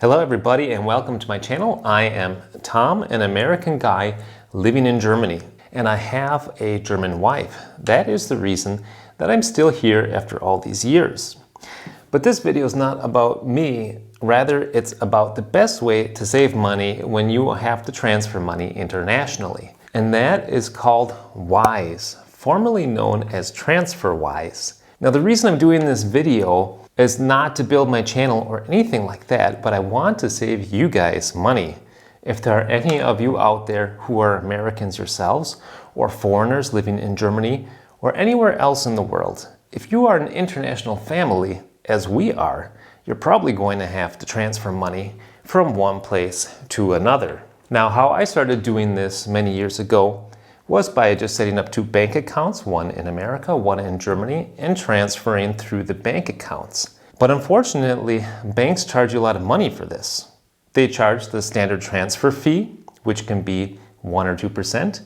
Hello everybody and welcome to my channel. I am Tom, an American guy living in Germany, and I have a German wife. That is the reason that I'm still here after all these years. But this video is not about me, rather it's about the best way to save money when you have to transfer money internationally. And that is called WISE, formerly known as TransferWise. Now the reason I'm doing this video is not to build my channel or anything like that, but I want to save you guys money. If there are any of you out there who are Americans yourselves, or foreigners living in Germany, or anywhere else in the world, if you are an international family, as we are, you're probably going to have to transfer money from one place to another. Now, how I started doing this many years ago was by just setting up two bank accounts, one in America, one in Germany, and transferring through the bank accounts. But unfortunately, banks charge you a lot of money for this. They charge the standard transfer fee, which can be 1 or 2%,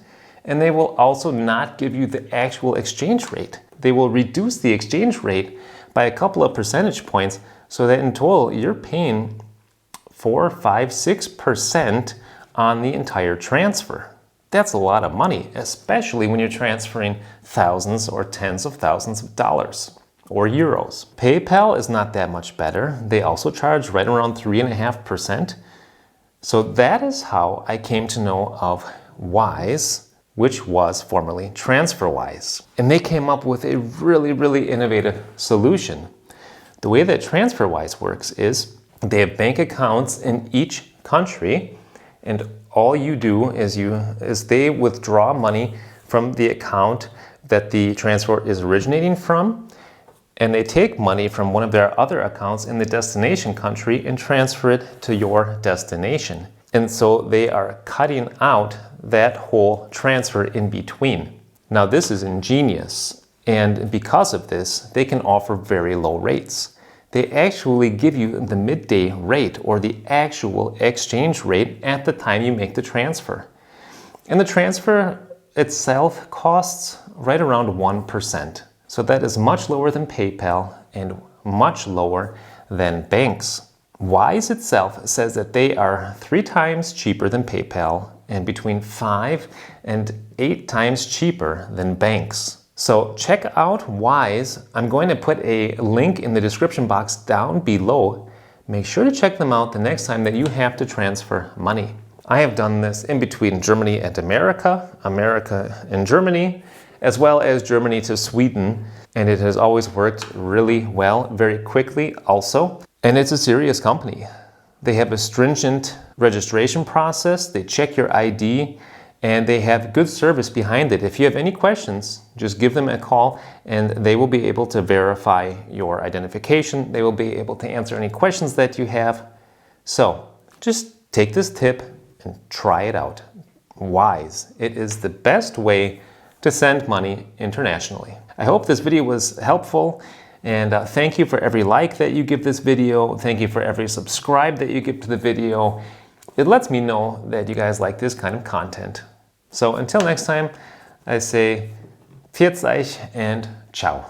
and they will also not give you the actual exchange rate. They will reduce the exchange rate by a couple of percentage points, so that in total you're paying 4, 5, 6% on the entire transfer. That's a lot of money, especially when you're transferring thousands or tens of thousands of dollars or euros. PayPal is not that much better. They also charge right around 3.5%. So that is how I came to know of WISE, which was formerly TransferWise. And they came up with a really innovative solution. The way that TransferWise works is they have bank accounts in each country, and all you do is they withdraw money from the account that the transfer is originating from, and they take money from one of their other accounts in the destination country and transfer it to your destination. And so they are cutting out that whole transfer in between. Now this is ingenious, and because of this, they can offer very low rates. They actually give you the midday rate or the actual exchange rate at the time you make the transfer. And the transfer itself costs right around 1%. So that is much lower than PayPal and much lower than banks. WISE itself says that they are 3 times cheaper than PayPal and between 5 and 8 times cheaper than banks. So check out WISE. I'm going to put a link in the description box down below. Make sure to check them out the next time that you have to transfer money. I have done this in between Germany and America, America and Germany, as well as Germany to Sweden. And it has always worked really well, very quickly also. And it's a serious company. They have a stringent registration process. They check your ID. And they have good service behind it. If you have any questions, just give them a call and they will be able to verify your identification. They will be able to answer any questions that you have. So just take this tip and try it out. WISE. It is the best way to send money internationally. I hope this video was helpful, and thank you for every like that you give this video. Thank you for every subscribe that you give to the video. It lets me know that you guys like this kind of content. So until next time, I say, Pfiat euch and ciao.